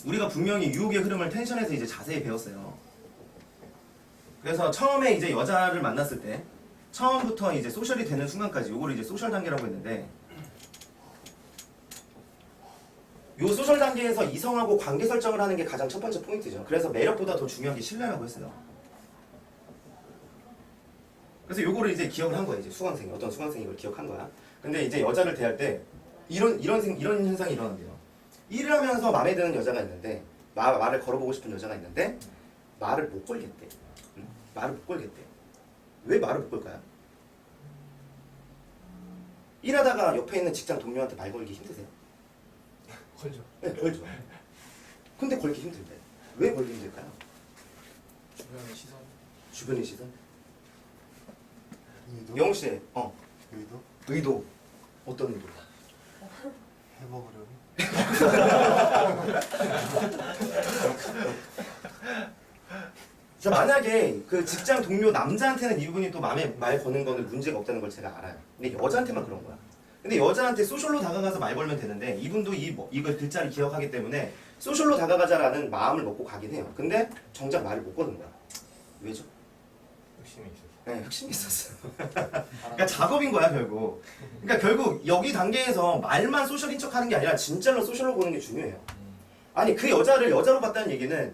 우리가 분명히 유혹의 흐름을 텐션에서 이제 자세히 배웠어요. 그래서 처음에 이제 여자를 만났을 때 처음부터 이제 소셜이 되는 순간까지 요거를 이제 소셜 단계라고 했는데 요 소셜 단계에서 이성하고 관계 설정을 하는 게 가장 첫 번째 포인트죠. 그래서 매력보다 더 중요한 게 신뢰라고 했어요. 그래서 요거를 이제 기억을 한 거예요. 이제 수강생이 어떤 수강생이 이걸 기억한 거야. 근데 이제 여자를 대할 때 이런 현상이 일어난대요. 일을 하면서 마음에 드는 여자가 있는데 말을 걸어보고 싶은 여자가 있는데 말을 못 걸겠대. 응? 말을 못 걸겠대. 왜 말을 못 걸까요? 일하다가 옆에 있는 직장 동료한테 말 걸기 힘드세요? 걸죠. 네, 걸죠. 근데 걸기 힘들대. 왜 걸기 힘들까요? 주변의 시선. 주변의 시선? 의도? 영우 씨, 의도? 의도. 어떤 의도? 해먹으려고? 자, 만약에 그 직장 동료 남자한테는 이분이 또 맘에 말 거는 거는 문제가 없다는 걸 제가 알아요. 근데 여자한테만 그런 거야. 근데 여자한테 소셜로 다가가서 말 걸면 되는데 이분도 이걸 글자를 기억하기 때문에 소셜로 다가가자라는 마음을 먹고 가긴 해요. 근데 정작 말을 못 거는 거야. 왜죠? 욕심이 있어서. 네, 흑심이 있었어요. 그러니까 작업인 거야, 결국. 그러니까 결국 여기 단계에서 말만 소셜인 척 하는 게 아니라 진짜로 소셜로 보는 게 중요해요. 아니, 그 여자를 여자로 봤다는 얘기는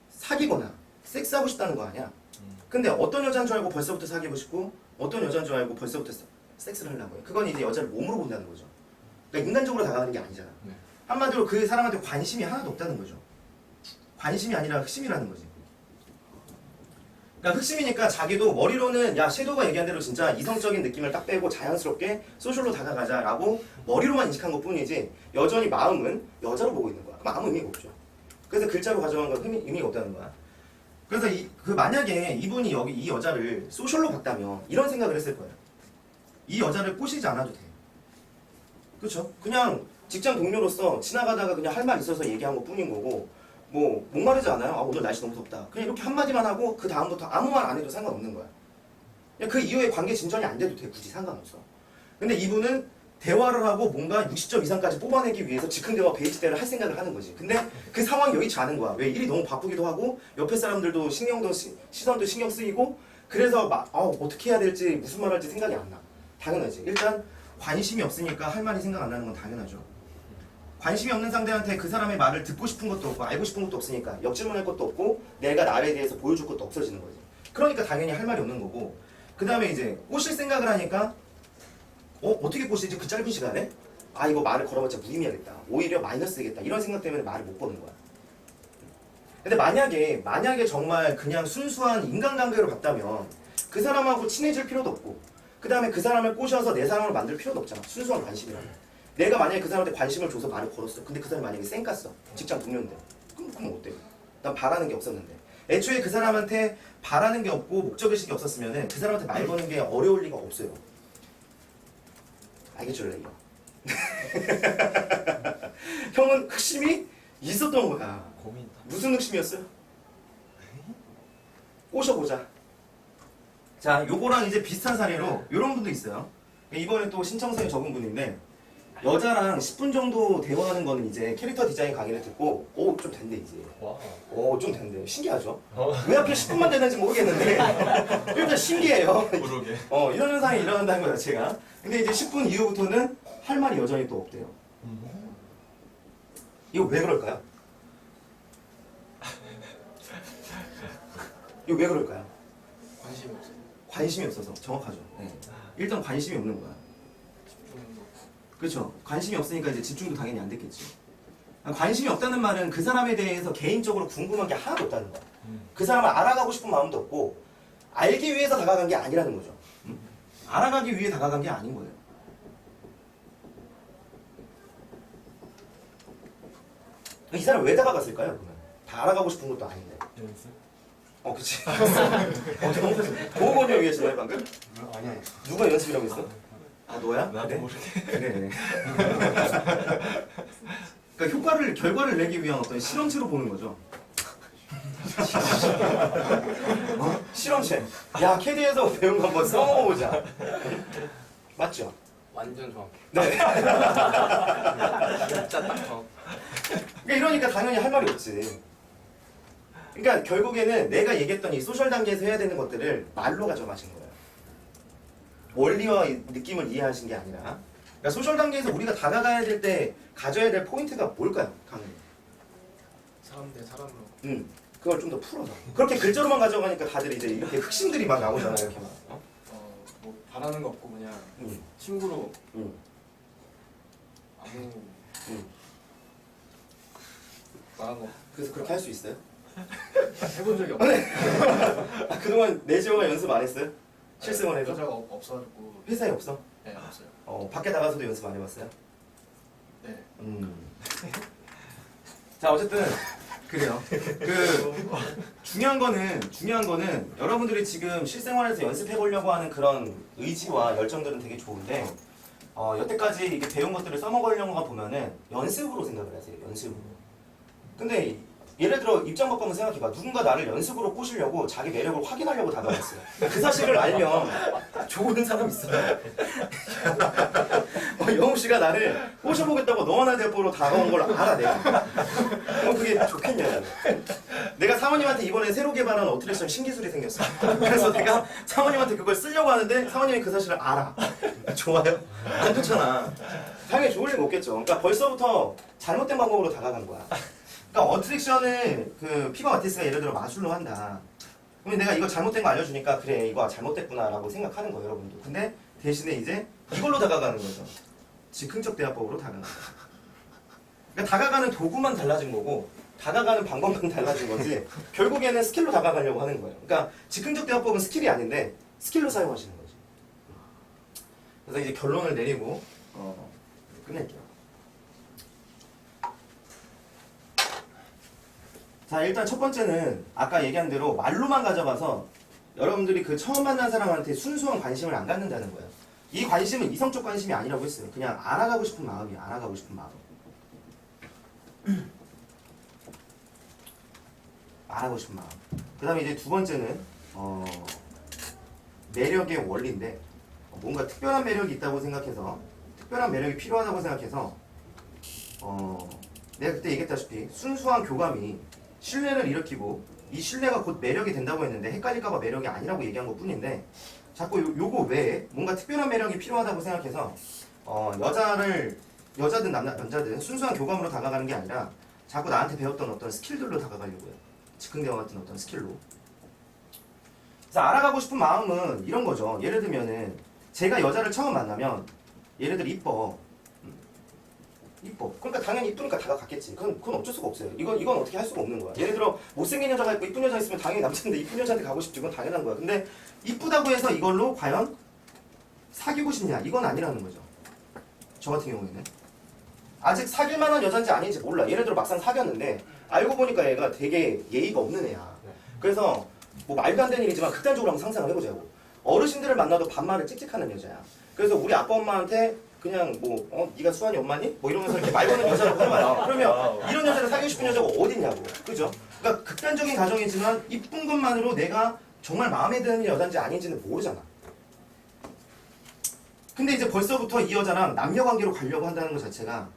사귀거나 섹스하고 싶다는 거 아니야. 근데 어떤 여자인 줄 알고 벌써부터 사귀고 싶고 어떤 여자인 줄 알고 벌써부터 섹스를 하려고 해. 그건 이제 여자를 몸으로 본다는 거죠. 그러니까 인간적으로 다가가는 게 아니잖아. 네. 한마디로 그 사람한테 관심이 하나도 없다는 거죠. 관심이 아니라 흑심이라는 거지. 그러니까 흑심이니까 자기도 머리로는 야 섀도우가 얘기한 대로 진짜 이성적인 느낌을 딱 빼고 자연스럽게 소셜로 다가가자라고 머리로만 인식한 것 뿐이지 여전히 마음은 여자로 보고 있는 거야. 그럼 아무 의미가 없죠. 그래서 글자로 가져간 건 의미가 없다는 거야. 그래서 만약에 이분이 여기 이 여자를 소셜로 봤다면 이런 생각을 했을 거예요. 이 여자를 꼬시지 않아도 돼. 그렇죠? 그냥 직장 동료로서 지나가다가 그냥 할 말 있어서 얘기한 것 뿐인 거고 뭐 목마르지 않아요? 아 오늘 날씨 너무 덥다. 그냥 이렇게 한마디만 하고 그 다음부터 아무 말 안 해도 상관없는 거야. 그냥 그 이후에 관계 진전이 안 돼도 돼. 굳이 상관없어. 근데 이분은 대화를 하고 뭔가 60점 이상까지 뽑아내기 위해서 즉흥대화 베이직대를 할 생각을 하는 거지. 근데 그 상황이 여의치 않은 거야. 왜? 일이 너무 바쁘기도 하고 옆에 사람들도 시선도 신경 쓰이고 그래서 막 어떻게 해야 될지 무슨 말 할지 생각이 안 나. 당연하지. 일단 관심이 없으니까 할 말이 생각 안 나는 건 당연하죠. 관심이 없는 상대한테 그 사람의 말을 듣고 싶은 것도 없고 알고 싶은 것도 없으니까 역질문할 것도 없고 내가 나에 대해서 보여줄 것도 없어지는 거지. 그러니까 당연히 할 말이 없는 거고 그 다음에 이제 꼬실 생각을 하니까 어떻게 꼬시지 그 짧은 시간에? 아 이거 말을 걸어봤자 무의미하겠다. 오히려 마이너스겠다. 이런 생각 때문에 말을 못 거는 거야. 근데 만약에 정말 그냥 순수한 인간관계로 봤다면 그 사람하고 친해질 필요도 없고 그 다음에 그 사람을 꼬셔서 내 사람으로 만들 필요도 없잖아. 순수한 관심이라면. 내가 만약에 그 사람한테 관심을 줘서 말을 걸었어. 근데 그 사람이 만약에 쌩깠어. 직장 동료인데. 그럼 어때? 난 바라는 게 없었는데. 애초에 그 사람한테 바라는 게 없고 목적의식이 없었으면 그 사람한테 말 거는 게 어려울 리가 없어요. 알겠죠, 레이어? 형은 흑심이 있었던 거야. 고민. 무슨 흑심이었어요? 꼬셔보자. 자, 요거랑 이제 비슷한 사례로 요런 분도 있어요. 이번에 또 신청서에 적은 분인데 여자랑 10분 정도 대화하는 거는 이제 캐릭터 디자인 강의를 듣고 좀 된대 이제. 와. 좀 된대. 신기하죠? 왜 하필 10분만 되는지 모르겠는데 일단 신기해요. 그러게. 이런 현상이 일어난다는 거 자체가. 근데 이제 10분 이후부터는 할 말이 여전히 또 없대요. 이거 왜 그럴까요? 이거 왜 그럴까요? 관심이 없어. 관심이 없어서. 정확하죠. 네. 일단 관심이 없는 거야. 그렇죠. 관심이 없으니까 이제 집중도 당연히 안 됐겠지. 관심이 없다는 말은 그 사람에 대해서 개인적으로 궁금한 게 하나도 없다는 거야. 그 사람을 알아가고 싶은 마음도 없고 알기 위해서 다가간 게 아니라는 거죠. 알아가기 위해 다가간 게 아닌 거예요. 이 사람 왜 다가갔을까요? 그러면 다 알아가고 싶은 것도 아닌데. 연습? 그치. 보호건을 위해서요 방금? 아니야. 누가 연습이라고 했어? 아 너야? 나도 그래? 모르게. 그래. 그러니까 결과를 내기 위한 어떤 실험체로 보는 거죠. 실험체. 야 캐디에서 배운 거 한번 써먹어보자. 맞죠? 완전 정확해. 네. 진짜 딱 정확해. 이러니까 당연히 할 말이 없지. 그러니까 결국에는 내가 얘기했던 이 소셜 단계에서 해야 되는 것들을 말로 가져가신 거예요. 원리와 느낌을 이해하신 게 아니라. 그러니까 소셜 단계에서 우리가 다가가야 될 때 가져야 될 포인트가 뭘까요? 강의. 사람 대 사람으로. 그걸 좀 더 풀어서. 그렇게 글자로만 가져가니까 다들 이제 이렇게 흑심들이 막 나오잖아요. 이렇게 막. 뭐 바라는 거 없고 그냥 음. 친구로 음. 아무 음. 말한 거 그래서 그렇게 할 수 있어요? 해본 적이 없어요. 아, 그동안 내지어가 연습 안 했어요? 실생활 해서? 여자가 없어가지고. 회사에 없어? 네, 없어요. 밖에 나가서도 연습 안 해봤어요? 네. 자, 어쨌든 그래요. 중요한 거는 여러분들이 지금 실생활에서 연습해 보려고 하는 그런 의지와 열정들은 되게 좋은데 여태까지 이게 배운 것들을 써먹으려고 보면은 연습으로 생각을 하세요. 연습으로. 근데 예를 들어 입장법 한번 생각해봐. 누군가 나를 연습으로 꼬시려고 자기 매력을 확인하려고 다가왔어요. 그 사실을 알면 좋은 사람 있어요. 영웅 씨가 나를 꼬셔보겠다고 너와 나 대표로 다가온 걸 알아 내가. 그게 좋겠냐 나는. 내가 사모님한테 이번에 새로 개발한 어트랙션 신기술이 생겼어. 그래서 내가 사모님한테 그걸 쓰려고 하는데 사모님이 그 사실을 알아. 좋아요? 안 좋잖아. 당연히 좋을 리가 없겠죠. 그러니까 벌써부터 잘못된 방법으로 다가간 거야. 그러니까 어트랙션을 피버 아티스트가 예를 들어 마술로 한다. 그러면 내가 이거 잘못된 거 알려주니까 그래 이거 잘못됐구나라고 생각하는 거예요 여러분도. 근데 대신에 이제 이걸로 다가가는 거죠. 즉흥적 대화법으로 다가가는 거예요. 그러니까 다가가는 도구만 달라진 거고 다가가는 방법만 달라진 거지 결국에는 스킬로 다가가려고 하는 거예요. 그러니까 즉흥적 대화법은 스킬이 아닌데 스킬로 사용하시는 거지. 그래서 이제 결론을 내리고 끝낼게요. 자, 일단 첫 번째는 아까 얘기한 대로 말로만 가져가서 여러분들이 그 처음 만난 사람한테 순수한 관심을 안 갖는다는 거예요. 이 관심은 이성적 관심이 아니라고 했어요. 그냥 알아가고 싶은 마음이야. 알아가고 싶은 마음. 알아가고 싶은 마음. 그 다음에 이제 두 번째는 매력의 원리인데 뭔가 특별한 매력이 있다고 생각해서 특별한 매력이 필요하다고 생각해서 내가 그때 얘기했다시피 순수한 교감이 신뢰를 일으키고 이 신뢰가 곧 매력이 된다고 했는데 헷갈릴까봐 매력이 아니라고 얘기한 것 뿐인데 자꾸 요거 외에 뭔가 특별한 매력이 필요하다고 생각해서 여자든 남자든 순수한 교감으로 다가가는 게 아니라 자꾸 나한테 배웠던 어떤 스킬들로 다가가려고요. 즉흥대화 같은 어떤 스킬로. 그래서 알아가고 싶은 마음은 이런 거죠. 예를 들면은 제가 여자를 처음 만나면 예를 들어 이뻐. 그러니까 당연히 이쁘니까 다가갔겠지. 그건 어쩔 수가 없어요. 이건 어떻게 할 수가 없는 거야. 예를 들어 못생긴 여자가 있고 이쁜 여자 있으면 당연히 남자인데 이쁜 여자한테 가고 싶지. 이건 당연한 거야. 근데 이쁘다고 해서 이걸로 과연 사귀고 싶냐? 이건 아니라는 거죠. 저 같은 경우에는 아직 사귈 만한 여자인지 아닌지 몰라. 예를 들어 막상 사귀었는데 알고 보니까 얘가 되게 예의가 없는 애야. 그래서 뭐 말도 안 되는 일이지만 극단적으로 한번 상상을 해보자고. 어르신들을 만나도 반말을 찍찍하는 여자야. 그래서 우리 아빠 엄마한테 그냥 네가 수환이 엄마니? 뭐 이러면서 이렇게 말 거는 여자라고 해봐요. 그러면 이런 여자를 사귀고 싶은 여자가 어딨냐고. 그죠? 그러니까 극단적인 가정이지만 이쁜 것만으로 내가 정말 마음에 드는 여자인지 아닌지는 모르잖아. 근데 이제 벌써부터 이 여자랑 남녀 관계로 가려고 한다는 것 자체가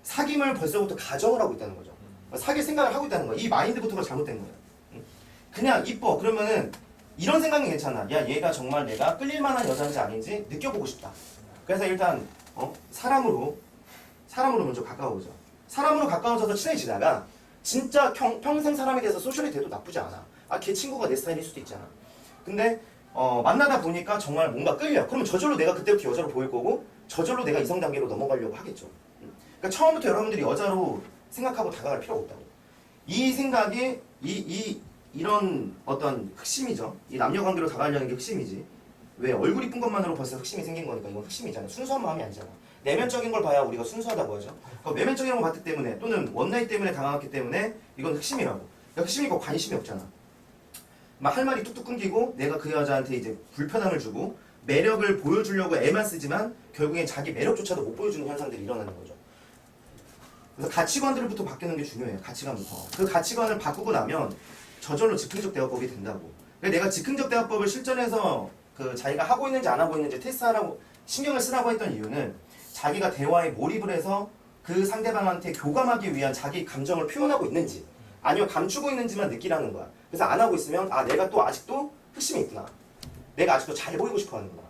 사귐을 벌써부터 가정을 하고 있다는 거죠. 사귈 생각을 하고 있다는 거야. 이 마인드부터가 잘못된 거야. 그냥 이뻐. 그러면은 이런 생각은 괜찮아. 야, 얘가 정말 내가 끌릴 만한 여자인지 아닌지 느껴보고 싶다. 그래서 일단 사람으로 먼저 가까워져. 사람으로 가까워져서 친해지다가 진짜 평생 사람에 대해서 소셜이 돼도 나쁘지 않아. 걔 친구가 내 스타일일 수도 있잖아. 근데 만나다 보니까 정말 뭔가 끌려. 그러면 저절로 내가 그때부터 여자로 보일 거고 저절로 내가 이성 단계로 넘어가려고 하겠죠. 그러니까 처음부터 여러분들이 여자로 생각하고 다가갈 필요가 없다고. 이 생각이 이런 어떤 흑심이죠. 이 남녀 관계로 다가가려는 게 흑심이지. 왜 얼굴 이쁜 것만으로 벌써 흑심이 생긴 거니까 이건 흑심이잖아. 순수한 마음이 아니잖아. 내면적인 걸 봐야 우리가 순수하다고 하죠. 외면적인 걸 봤기 때문에 또는 원나잇 때문에 당황했기 때문에 이건 흑심이라고. 그러니까 흑심이고 관심이 없잖아. 막 할 말이 뚝뚝 끊기고 내가 그 여자한테 이제 불편함을 주고 매력을 보여주려고 애만 쓰지만 결국엔 자기 매력조차도 못 보여주는 현상들이 일어나는 거죠. 그래서 가치관들부터 바뀌는 게 중요해요. 가치관부터. 그 가치관을 바꾸고 나면 저절로 즉흥적 대화법이 된다고. 그러니까 내가 즉흥적 대화법을 실전에서 자기가 하고 있는지 안 하고 있는지 테스트하라고 신경을 쓰라고 했던 이유는 자기가 대화에 몰입을 해서 그 상대방한테 교감하기 위한 자기 감정을 표현하고 있는지 아니면 감추고 있는지만 느끼라는 거야. 그래서 안 하고 있으면 아 내가 또 아직도 흑심이 있구나. 내가 아직도 잘 보이고 싶어 하는구나.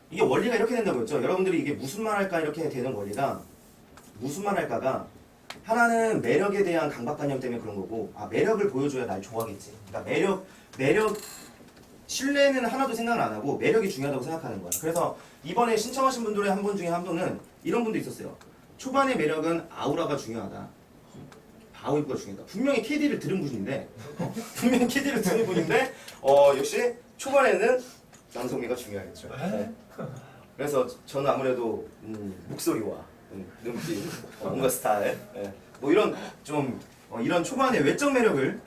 이게 원리가 이렇게 된다고 했죠. 여러분들이 이게 무슨 말 할까 이렇게 되는 원리가 무슨 말 할까가 하나는 매력에 대한 강박관념 때문에 그런 거고 아 매력을 보여줘야 날 좋아하겠지. 그러니까 매력 신뢰는 하나도 생각을 안 하고 매력이 중요하다고 생각하는 거야. 그래서 이번에 신청하신 분들의 한 분 중에 한 분은 이런 분도 있었어요. 초반의 매력은 아우라가 중요하다. 아우라가 중요하다. 분명히 KD를 들은 분인데 분명히 KD를 들은 분인데 역시 초반에는 남성미가 중요하겠죠. 네. 그래서 저는 아무래도 목소리와 눈빛, 뭔가 스타일, 뭐 이런 좀 이런 초반의 외적 매력을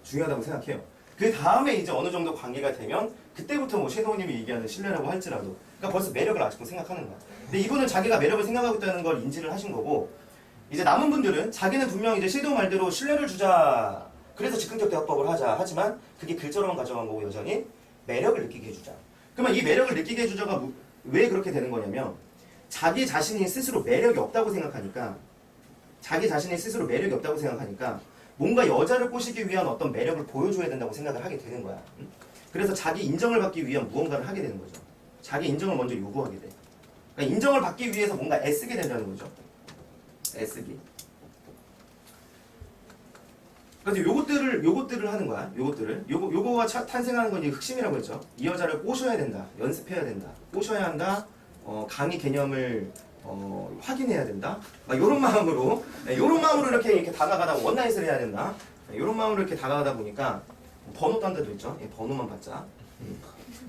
중요하다고 생각해요. 그 다음에 이제 어느 정도 관계가 되면 그때부터 뭐 섀도우님이 얘기하는 신뢰라고 할지라도 그러니까 벌써 매력을 아직도 생각하는 거야. 근데 이분은 자기가 매력을 생각하고 있다는 걸 인지를 하신 거고 이제 남은 분들은 자기는 분명 이제 섀도우 말대로 신뢰를 주자 그래서 즉흥적 대화법을 하자 하지만 그게 글처럼 가져간 거고 여전히 매력을 느끼게 해주자. 그러면 이 매력을 느끼게 해주자가 왜 그렇게 되는 거냐면 자기 자신이 스스로 매력이 없다고 생각하니까 뭔가 여자를 꼬시기 위한 어떤 매력을 보여줘야 된다고 생각을 하게 되는 거야. 그래서 자기 인정을 받기 위한 무언가를 하게 되는 거죠. 자기 인정을 먼저 요구하게 돼. 그러니까 인정을 받기 위해서 뭔가 애쓰게 된다는 거죠. 애쓰기. 그래서 요것들을 하는 거야. 요거가 탄생하는 건 이제 흑심이라고 했죠. 이 여자를 꼬셔야 된다. 연습해야 된다. 꼬셔야 한다. 강의 개념을 확인해야 된다. 막 요런 마음으로 이렇게 다가가다 원나잇을 해야 된다. 요런 마음으로 이렇게 다가가다 보니까 번호 딴 데도 있죠. 번호만 받자.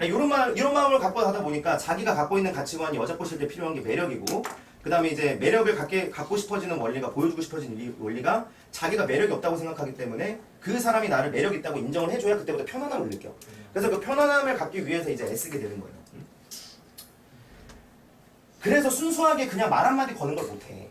이런 마음을 갖고 하다 보니까 자기가 갖고 있는 가치관이 여자 꼬실 때 필요한 게 매력이고 그 다음에 이제 매력을 갖고 싶어지는 원리가 보여주고 싶어지는 원리가 자기가 매력이 없다고 생각하기 때문에 그 사람이 나를 매력 있다고 인정을 해줘야 그때부터 편안함을 느껴. 그래서 그 편안함을 갖기 위해서 이제 애쓰게 되는 거예요. 그래서 순수하게 그냥 말 한마디 거는 걸 못해.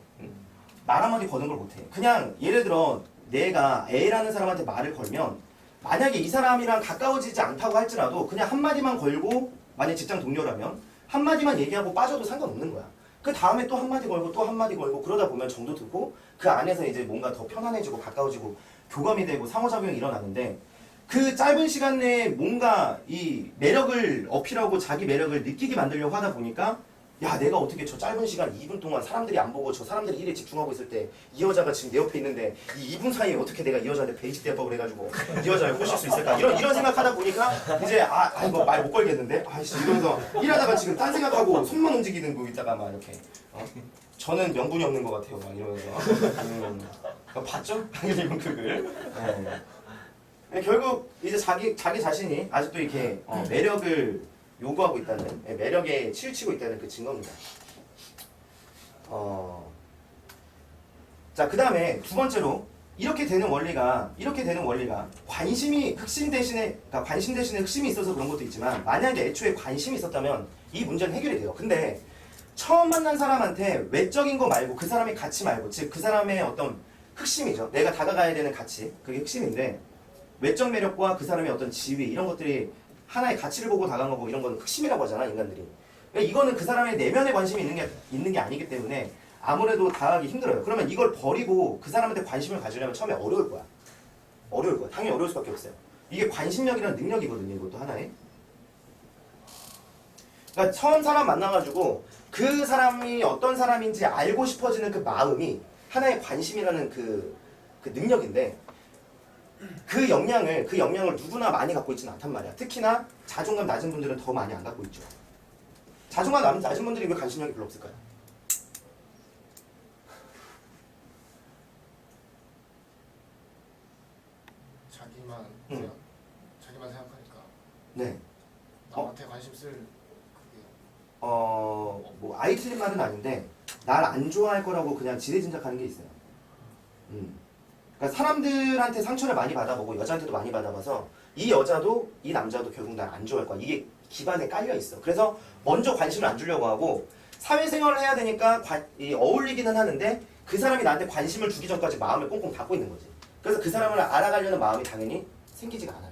말 한마디 거는 걸 못해. 그냥 예를 들어 내가 A라는 사람한테 말을 걸면 만약에 이 사람이랑 가까워지지 않다고 할지라도 그냥 한마디만 걸고 만약 직장 동료라면 한마디만 얘기하고 빠져도 상관없는 거야. 그 다음에 또 한마디 걸고 또 한마디 걸고 그러다 보면 정도 들고 그 안에서 이제 뭔가 더 편안해지고 가까워지고 교감이 되고 상호작용이 일어나는데 그 짧은 시간 내에 뭔가 이 매력을 어필하고 자기 매력을 느끼게 만들려고 하다 보니까 야 내가 어떻게 저 짧은 시간 2분 동안 사람들이 안 보고 저 사람들이 일에 집중하고 있을 때 이 여자가 지금 내 옆에 있는데 이 2분 사이에 어떻게 내가 이 여자한테 베이직 대화법을 해가지고 이 여자를 꼬실 수 있을까 이런 생각하다 보니까 이제 이거 말 못 걸겠는데 아이씨 이러면서 일하다가 지금 딴 생각하고 손만 움직이는 거 있다가 막 이렇게 저는 명분이 없는 것 같아요 막 이러면서 봤죠? 이런 극을 결국 이제 자기 자신이 아직도 이렇게 매력을 요구하고 있다는 매력에 치우치고 있다는 그 증거입니다. 자, 그 다음에 두 번째로 이렇게 되는 원리가 관심이 흑심 대신에 그러니까 관심 대신에 흑심이 있어서 그런 것도 있지만 만약에 애초에 관심이 있었다면 이 문제는 해결이 돼요. 근데 처음 만난 사람한테 외적인 거 말고 그 사람의 가치 말고 즉 그 사람의 어떤 흑심이죠. 내가 다가가야 되는 가치 그게 흑심인데 외적 매력과 그 사람의 어떤 지위 이런 것들이 하나의 가치를 보고 다가가고 이런 건 흑심이라고 하잖아 인간들이. 그러니까 이거는 그 사람의 내면의 관심이 있는 게 아니기 때문에 아무래도 다가가기 힘들어요. 그러면 이걸 버리고 그 사람한테 관심을 가지려면 처음에 어려울 거야. 당연히 어려울 수밖에 없어요. 이게 관심력이라는 능력이거든요. 이것도 하나의. 그러니까 처음 사람 만나가지고 그 사람이 어떤 사람인지 알고 싶어지는 그 마음이 하나의 관심이라는 그 능력인데 그 역량을 누구나 많이 갖고 있지는 않단 말이야. 특히나 자존감 낮은 분들은 더 많이 안 갖고 있죠. 자존감 낮은 분들이 왜 관심력이 별로 없을까요? 자기만 생각하니까 네. 남한테 관심 쓸 그게 뭐 아이 틀린 말은 아닌데 날 안 좋아할 거라고 그냥 지레짐작하는 게 있어요. 그러니까 사람들한테 상처를 많이 받아보고 여자한테도 많이 받아봐서 이 여자도 이 남자도 결국 날 안 좋아할 거야. 이게 기반에 깔려 있어. 그래서 먼저 관심을 안 주려고 하고 사회생활을 해야 되니까 어울리기는 하는데 그 사람이 나한테 관심을 주기 전까지 마음을 꽁꽁 닫고 있는 거지. 그래서 그 사람을 알아가려는 마음이 당연히 생기지가 않아요.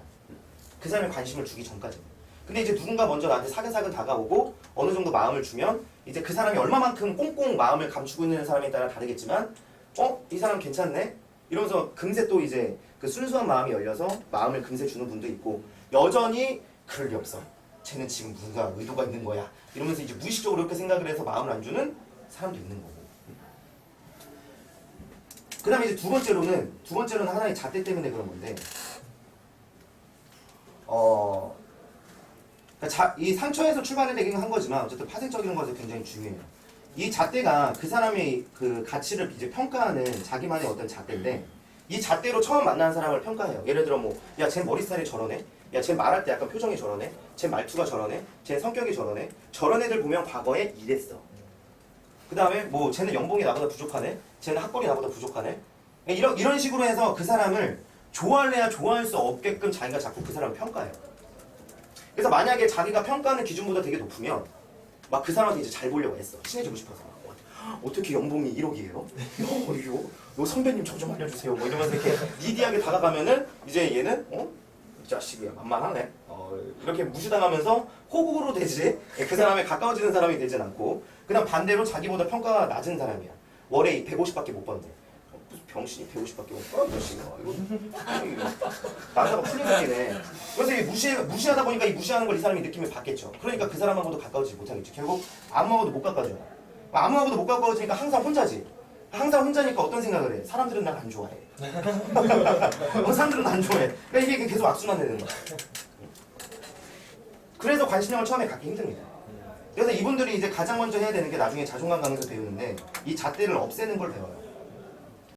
그 사람이 관심을 주기 전까지. 근데 이제 누군가 먼저 나한테 사근사근 다가오고 어느 정도 마음을 주면 이제 그 사람이 얼마만큼 꽁꽁 마음을 감추고 있는 사람에 따라 다르겠지만 이 사람 괜찮네? 이러면서 금세 또 이제 그 순수한 마음이 열려서 마음을 금세 주는 분도 있고 여전히 그럴 리 없어. 쟤는 지금 뭔가 의도가 있는 거야. 이러면서 이제 무의식적으로 이렇게 생각을 해서 마음을 안 주는 사람도 있는 거고. 그 다음에 이제 두 번째로는 하나의 잣대 때문에 그런 건데 그러니까 이 상처에서 출발되긴 한 거지만 어쨌든 파생적인 것이 굉장히 중요해요. 이 잣대가 그 사람의 그 가치를 이제 평가하는 자기만의 어떤 잣대인데 이 잣대로 처음 만나는 사람을 평가해요. 예를 들어 뭐 야 쟤 머리 스타일이 저러네. 야 쟤 말할 때 약간 표정이 저러네. 쟤 말투가 저러네. 쟤 성격이 저러네. 저런 애들 보면 과거에 이랬어. 그 다음에 뭐 쟤는 연봉이 나보다 부족하네. 쟤는 학벌이 나보다 부족하네. 이런 식으로 해서 그 사람을 좋아할래야 좋아할 수 없게끔 자기가 자꾸 그 사람을 평가해요. 그래서 만약에 자기가 평가하는 기준보다 되게 높으면 막 그 사람한테 이제 잘 보려고 했어. 친해지고 싶어서. 어떻게 연봉이 1억이에요? 요 선배님 저 좀 알려주세요. 뭐 이러면서 이렇게 니디하게 다가가면은 이제 얘는 이 자식이 만만하네. 이렇게 무시당하면서 호구로 되지. 그 사람에 가까워지는 사람이 되진 않고 그냥 반대로 자기보다 평가가 낮은 사람이야. 월에 150밖에 못 버는데. 무슨 병신이 150밖에 못 벌어? 병신아. 이거 나사가 풀린 새끼네. 그래서 이 무시하다 보니까 이 무시하는 걸 이 사람이 느낌을 받겠죠. 그러니까 그 사람하고도 가까워지지 못하겠죠. 결국 아무하고도 못 가까워져요. 아무하고도 못 가까워지니까 항상 혼자지. 항상 혼자니까 어떤 생각을 해? 사람들은 날 안 좋아해. 사람들은 안 좋아해. 그러니까 이게 계속 악순환되는 거야. 그래서 관심형을 처음에 갖기 힘듭니다. 그래서 이분들이 이제 가장 먼저 해야 되는 게 나중에 자존감 강에서 배우는데 이 잣대를 없애는 걸 배워요.